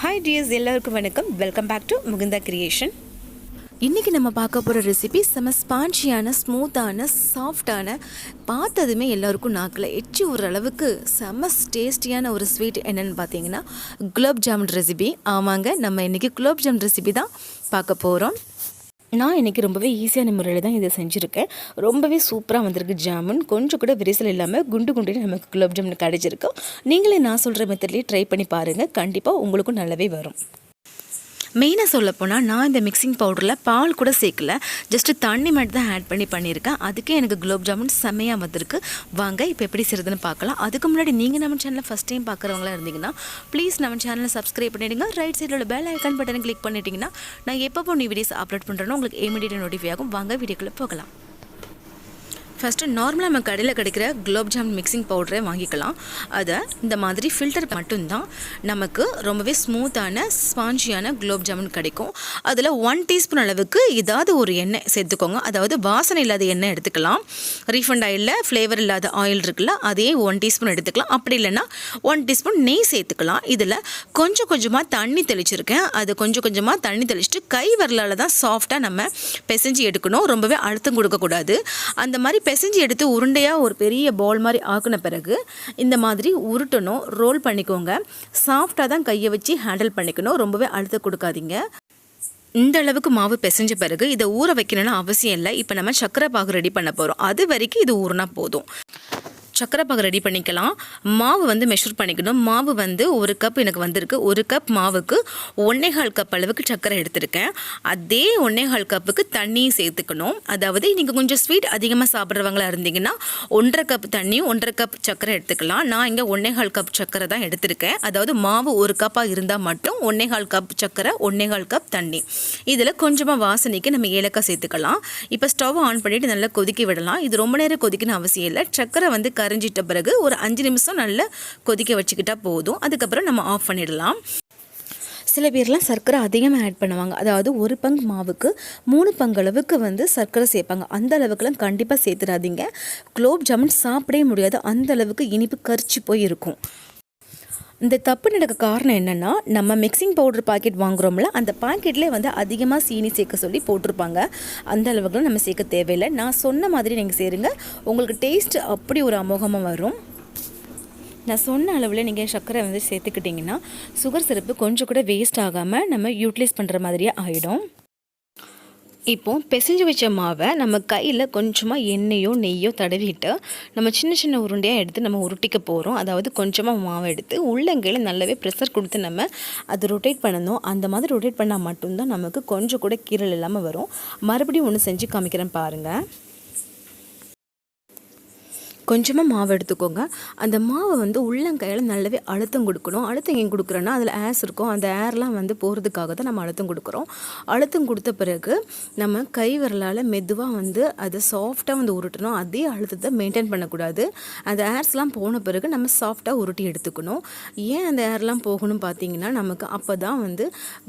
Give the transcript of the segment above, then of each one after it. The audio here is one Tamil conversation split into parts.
ஹாய் டியர்ஸ், எல்லாருக்கும் வணக்கம். Welcome back to Mukunda creation. இன்றைக்கி நம்ம பார்க்க போகிற ரெசிபி செம ஸ்பான்ச்சியான, ஸ்மூத்தான, சாஃப்டான, பார்த்ததுமே எல்லாருக்கும் நாக்கில் எச்சி ஒரு அளவுக்கு செம டேஸ்டியான ஒரு ஸ்வீட் என்னென்னு பார்த்தீங்கன்னா குலாப் ஜாமுன் ரெசிபி. ஆமாங்க, நம்ம இன்றைக்கி குலாப் ஜாமுன் ரெசிபி தான் பார்க்க போகிறோம். நான் இன்றைக்கி ரொம்பவே ஈஸியான முறையில் தான் இதை செஞ்சுருக்கேன். ரொம்பவே சூப்பராக வந்திருக்கு ஜாமுன். கொஞ்சம் கூட விரிசல் இல்லாமல் குண்டு குண்டு நமக்கு குலாப் ஜாமுன் கிடைச்சிருக்கும். நீங்களே நான் சொல்கிற மெத்தட்லேயே ட்ரை பண்ணி பாருங்கள், கண்டிப்பாக உங்களுக்கும் நல்லாவே வரும். மெயினாக சொல்லப்போனால் நான் இந்த மிக்சிங் பவுடரில் பால் கூட சேர்க்கல, ஜஸ்ட்டு தண்ணி மட்டும் தான் ஆட் பண்ணியிருக்கேன். அதுக்கே எனக்கு குலாப் ஜாமுன் செம்மையாக வந்திருக்கு. வாங்க இப்போ எப்படி செய்கிறதுன்னு பார்க்கலாம். அதுக்கு முன்னாடி நீங்கள் நம்ம சேனலில் ஃபஸ்ட் டைம் பார்க்குறவங்களா இருந்தீங்கன்னா ப்ளீஸ் நம்ம சேனலை சப்ஸ்கிரைப் பண்ணிவிடுங்க. ரைட் சைடில் உள்ள பெல் ஐக்கான் பட்டனை கிளிக் பண்ணிட்டீங்கன்னா நான் எப்போ நீ வீடியோஸ் அப்லோட் பண்ணுறேனோ உங்களுக்கு இமீடியட்டாக நோட்டிஃபை ஆகும். வாங்க வீடியோக்குள்ளே போகலாம். ஃபஸ்ட்டு நார்மலாக நம்ம கடையில் கிடைக்கிற குலாப் ஜாமுன் மிக்சிங் பவுடரை வாங்கிக்கலாம். அதை இந்த மாதிரி ஃபில்டர் மட்டும்தான் நமக்கு ரொம்பவே ஸ்மூத்தான ஸ்பான்ச்சியான குலாப் ஜாமுன் கிடைக்கும். அதில் 1 டீஸ்பூன் அளவுக்கு ஏதாவது ஒரு எண்ணெய் சேர்த்துக்கோங்க. அதாவது வாசனை இல்லாத எண்ணெய் எடுத்துக்கலாம். ரீஃபண்ட் ஆயிலில் ஃப்ளேவர் இல்லாத ஆயில் இருக்குல்ல, அதே 1 டீஸ்பூன் எடுத்துக்கலாம். அப்படி இல்லைன்னா 1 டீஸ்பூன் நெய் சேர்த்துக்கலாம். இதில் கொஞ்சம் கொஞ்சமாக தண்ணி தெளிச்சிருக்கேன். அது கொஞ்சம் கொஞ்சமாக தண்ணி தெளிச்சுட்டு கை விரலால் தான் சாஃப்டாக நம்ம பிசைஞ்சு எடுக்கணும். ரொம்பவே அழுத்தம் கொடுக்கக்கூடாது. அந்த மாதிரி பிசைஞ்சு எடுத்து உருண்டையாக ஒரு பெரிய பால் மாதிரி ஆக்குன பிறகு இந்த மாதிரி உருட்டணும், ரோல் பண்ணிக்கோங்க. சாஃப்டாக தான் கையை வச்சு ஹேண்டில் பண்ணிக்கணும், ரொம்பவே அழுத்த கொடுக்காதீங்க. இந்த அளவுக்கு மாவு பிசைஞ்ச பிறகு இதை ஊற வைக்கணும்னு அவசியம் இல்லை. இப்போ நம்ம சக்கரை பாகு ரெடி பண்ண போகிறோம். அது வரைக்கும் இது ஊறினா போதும். சக்கரை பாகு ரெடி பண்ணிக்கலாம். மாவு மெஷர் பண்ணிக்கணும். மாவு 1 கப் எனக்கு வந்திருக்கு. 1 கப் மாவுக்கு 1.25 கப் அளவுக்கு சக்கரை எடுத்திருக்கேன். அதே 1.25 கப்புக்கு தண்ணியும் சேர்த்துக்கணும். அதாவது நீங்கள் கொஞ்சம் ஸ்வீட் அதிகமாக சாப்பிட்றவங்களா இருந்தீங்கன்னா 1.5 கப் தண்ணியும் 1.5 கப் சக்கரை எடுத்துக்கலாம். நான் இங்கே 1.25 கப் சக்கரை தான் எடுத்திருக்கேன். அதாவது மாவு 1 கப்பாக இருந்தால் மட்டும் 1.25 கப் சக்கரை, 1.25 கப் தண்ணி. இதில் கொஞ்சமாக வாசனைக்கு நம்ம ஏலக்காய் சேர்த்துக்கலாம். இப்போ ஸ்டவ் ஆன் பண்ணிவிட்டு நல்லா கொதிக்க விடலாம். இது ரொம்ப நேரம் கொதிக்கணும் அவசியம் இல்லை. சக்கரை கரைஞ்சிட்ட பிறகு ஒரு 5 நிமிஷம் நல்லா கொதிக்க வச்சுக்கிட்டா போதும். அதுக்கப்புறம் நம்ம ஆஃப் பண்ணிடலாம். சில பேர்லாம் சர்க்கரை அதிகமாக ஆட் பண்ணுவாங்க. அதாவது 1 பங்கு மாவுக்கு 3 பங்கு அளவுக்கு சர்க்கரை சேர்ப்பாங்க. அந்த அளவுக்குலாம் கண்டிப்பாக சேர்த்துடாதீங்க. குலாப் ஜாமுன் சாப்பிடவே முடியாது, அந்த அளவுக்கு இனிப்பு கரிச்சு போய் இருக்கும். இந்த தப்பு நடக்க காரணம் என்னென்னா, நம்ம மிக்சிங் பவுடர் பாக்கெட் வாங்குகிறோம்ல, அந்த பாக்கெட்லேயே அதிகமாக சீனி சேர்க்க சொல்லி போட்டிருப்பாங்க. அந்த அளவுக்குலாம் நம்ம சேர்க்க தேவையில்லை. நான் சொன்ன மாதிரி நீங்கள் சேருங்க, உங்களுக்கு டேஸ்ட் அப்படி ஒரு அமோகமாக வரும். நான் சொன்ன அளவில் நீங்கள் சர்க்கரை சேர்த்துக்கிட்டிங்கன்னா சுகர் சிரப்பு கொஞ்சம் கூட வேஸ்ட் ஆகாமல் நம்ம யூட்டிலைஸ் பண்ணுற மாதிரியே ஆகிடும். இப்போது பிசைஞ்சு வச்ச மாவை நம்ம கையில் கொஞ்சமாக எண்ணெயோ நெய்யோ தடவிட்டு நம்ம சின்ன சின்ன உருண்டையாக எடுத்து நம்ம உருட்டிக்க போகிறோம். அதாவது கொஞ்சமாக மாவை எடுத்து உள்ளங்கையில் நல்லாவே ப்ரெஷர் கொடுத்து நம்ம அதை ரொட்டேட் பண்ணணும். அந்த மாதிரி ரொட்டேட் பண்ணால் மட்டும்தான் நமக்கு கொஞ்சம் கூட கீரல் இல்லாமல் வரும். மறுபடியும் ஒன்று செஞ்சு காமிக்கிறேன் பாருங்கள். கொஞ்சமாக மாவு எடுத்துக்கோங்க. அந்த மாவை உள்ளங்கையில் நல்லாவே அழுத்தம் கொடுக்கணும். அழுத்தம் ஏன் கொடுக்குறோன்னா, அதில் ஏர்ஸ் இருக்கும். அந்த ஏர்லாம் போகிறதுக்காக தான் நம்ம அழுத்தம் கொடுக்குறோம். அழுத்தம் கொடுத்த பிறகு நம்ம கை விரலால் மெதுவாக அதை சாஃப்டாக உருட்டணும். அதே அழுத்தத்தை மெயின்டைன் பண்ணக்கூடாது. அந்த ஏர்ஸ்லாம் போன பிறகு நம்ம சாஃப்டாக உருட்டி எடுத்துக்கணும். ஏன் அந்த ஏர்லாம் போகணும் பார்த்தீங்கன்னா, நமக்கு அப்போ தான்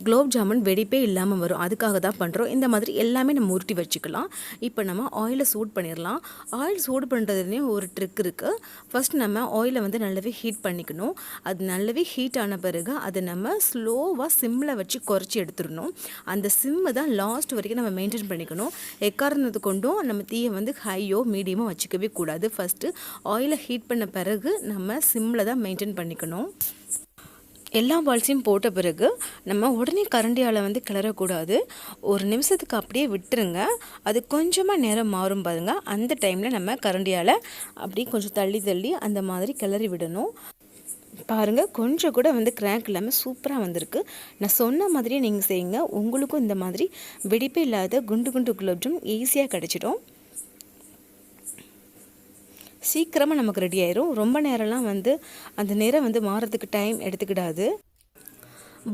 குலாப் ஜாமுன் வெடிப்பே இல்லாமல் வரும். அதுக்காக தான் பண்ணுறோம். இந்த மாதிரி எல்லாமே நம்ம உருட்டி வச்சுக்கலாம். இப்போ நம்ம ஆயிலை சூட் பண்ணிடலாம். ஆயில் சூடு பண்ணுறதுலேயே ஒரு ட்ரிக் இருக்குது. ஃபர்ஸ்ட் நம்ம ஆயிலை நல்லாவே ஹீட் பண்ணிக்கணும். அது நல்லாவே ஹீட் ஆன பிறகு அதை நம்ம ஸ்லோவாக சிம்மில் வச்சு குறைச்சி எடுத்துடணும். அந்த சிம்மு தான் லாஸ்ட் வரைக்கும் நம்ம மெயின்டைன் பண்ணிக்கணும். எக்காரணத்து கொண்டும் நம்ம தீயை ஹையோ மீடியமோ வச்சுக்கவே கூடாது. ஃபஸ்ட்டு ஆயிலை ஹீட் பண்ண பிறகு நம்ம சிம்மில் தான் மெயின்டைன் பண்ணிக்கணும். எல்லா பால்ஸையும் போட்ட பிறகு நம்ம உடனே கரண்டியால் கிளறக்கூடாது. ஒரு நிமிஷத்துக்கு அப்படியே விட்டுருங்க. அது கொஞ்சமாக நேரம் மாறும் பாருங்கள். அந்த டைமில் நம்ம கரண்டியால் அப்படியே கொஞ்சம் தள்ளி தள்ளி அந்த மாதிரி கிளறி விடணும். பாருங்கள், கொஞ்சம் கூட கிராக் இல்லாமல் சூப்பராக வந்திருக்கு. நான் சொன்ன மாதிரியே நீங்கள் செய்யுங்க. உங்களுக்கும் இந்த மாதிரி வெடிப்பே இல்லாத குண்டு குண்டு குலாப் ஜாமுன் ஈஸியாக கிடச்சிடும். சீக்கிரமாக நமக்கு ரெடி ஆயிரும். ரொம்ப நேரம்லாம் அந்த நிறம் மாறதுக்கு டைம் எடுத்துக்கிடாது.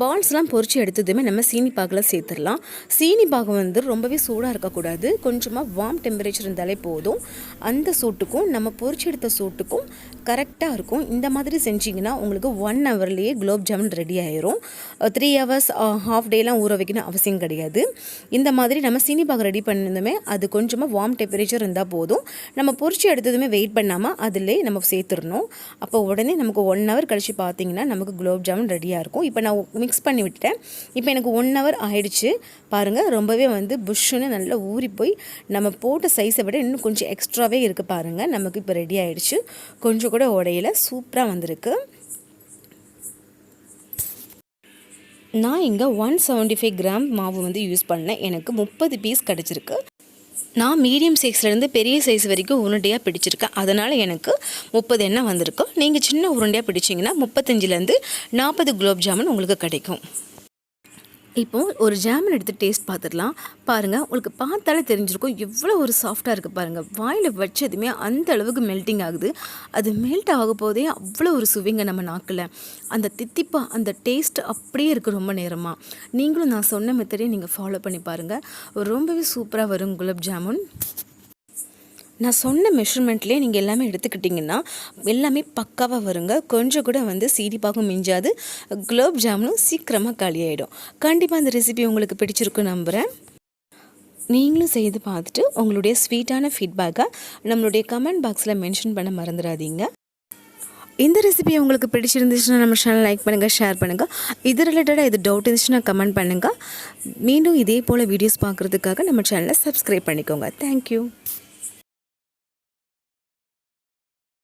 பால்ஸ்லாம் பொரிச்சு எடுத்ததுமே நம்ம சீனி பாகில் சேர்த்துடலாம். சீனி பாகு ரொம்பவே சூடாக இருக்கக்கூடாது. கொஞ்சமாக வார்ம் டெம்பரேச்சர் இருந்தாலே போதும். அந்த சூட்டுக்கும் நம்ம பொரிச்சு எடுத்த சூட்டுக்கும் கரெக்டாக இருக்கும். இந்த மாதிரி செஞ்சிங்கன்னா உங்களுக்கு 1 ஹவர்லேயே குலாப் ஜாமுன் ரெடி ஆயிரும். 3 ஹவர்ஸ் ஹாஃப் டேலாம் ஊற வைக்கணும் அவசியம் கிடையாது. இந்த மாதிரி நம்ம சீனி பாகு ரெடி பண்ணதுமே அது கொஞ்சமாக வார்ம் டெம்பரேச்சர் இருந்தால் போதும். நம்ம பொரிச்சு எடுத்ததுமே வெயிட் பண்ணாமல் அதிலே நம்ம சேர்த்துடணும். அப்போ உடனே நமக்கு 1 ஹவர் கழித்து பார்த்தீங்கன்னா நமக்கு குலாப் ஜாமுன் ரெடியாக இருக்கும். இப்போ நான் மிக்ஸ் பண்ணி விட்டுட்டேன். இப்போ எனக்கு 1 hour ஆயிடுச்சு பாருங்கள். ரொம்பவே வந்து புஷ்ஷுன்னு நல்லா ஊறி போய் நம்ம போட்ட சைஸை விட இன்னும் கொஞ்சம் எக்ஸ்ட்ராவே இருக்குது பாருங்கள். நமக்கு இப்போ ரெடி ஆகிடுச்சு. கொஞ்சம் கூட உடையில சூப்பராக வந்திருக்கு. நான் இங்கே 175 கிராம் மாவு வந்து யூஸ் பண்ணேன். எனக்கு 30 பீஸ் கிடச்சிருக்கு. நான் மீடியம் சைஸ்லேருந்து பெரிய சைஸ் வரைக்கும் உருண்டையாக பிடிச்சிருக்கேன். அதனால் எனக்கு 30 எண்ணெய் வந்திருக்கு. நீங்கள் சின்ன உருண்டையாக பிடிச்சிங்கன்னா 35லேருந்து 40 குலாப் ஜாமுன் உங்களுக்கு கிடைக்கும். இப்போது ஒரு ஜாமுன் எடுத்து டேஸ்ட் பார்த்துடலாம். பாருங்கள், உங்களுக்கு பார்த்தாலே தெரிஞ்சிருக்கும் எவ்வளோ ஒரு சாஃப்டாக இருக்குது பாருங்கள். வாயில் வச்சதுமே அந்த அளவுக்கு மெல்ட்டிங் ஆகுது. அது மெல்ட் ஆக போதே அவ்வளோ ஒரு சுவைங்க நம்ம நாக்கில். அந்த தித்திப்பா அந்த டேஸ்ட் அப்படியே இருக்குது ரொம்ப நேரமாக. நீங்களும் நான் சொன்ன மெத்தடே நீங்கள் ஃபாலோ பண்ணி பாருங்கள். ரொம்பவே சூப்பராக வரும் குலாப் ஜாமுன். நான் சொன்ன மெஷர்மெண்ட்லேயே நீங்கள் எல்லாமே எடுத்துக்கிட்டிங்கன்னா எல்லாமே பக்காவாக வருங்க. கொஞ்சம் கூட வந்து சீடிப்பாகவும் மிஞ்சாது. குலாப் ஜாமுனும் சீக்கிரமாக காலியாகிடும். கண்டிப்பாக அந்த ரெசிபி உங்களுக்கு பிடிச்சிருக்கும் நம்புகிறேன். நீங்களும் செய்து பார்த்துட்டு உங்களுடைய ஸ்வீட்டான ஃபீட்பேக்காக நம்மளுடைய கமெண்ட் பாக்ஸில் மென்ஷன் பண்ண மறந்துடாதீங்க. இந்த ரெசிபி உங்களுக்கு பிடிச்சிருந்துச்சுன்னா நம்ம சேனல் லைக் பண்ணுங்கள், ஷேர் பண்ணுங்கள். இது ரிலேட்டடாக இது டவுட் இருந்துச்சுன்னா கமெண்ட் பண்ணுங்கள். மீண்டும் இதே போல் வீடியோஸ் பார்க்குறதுக்காக நம்ம சேனலை சப்ஸ்கிரைப் பண்ணிக்கோங்க. தேங்க்யூ.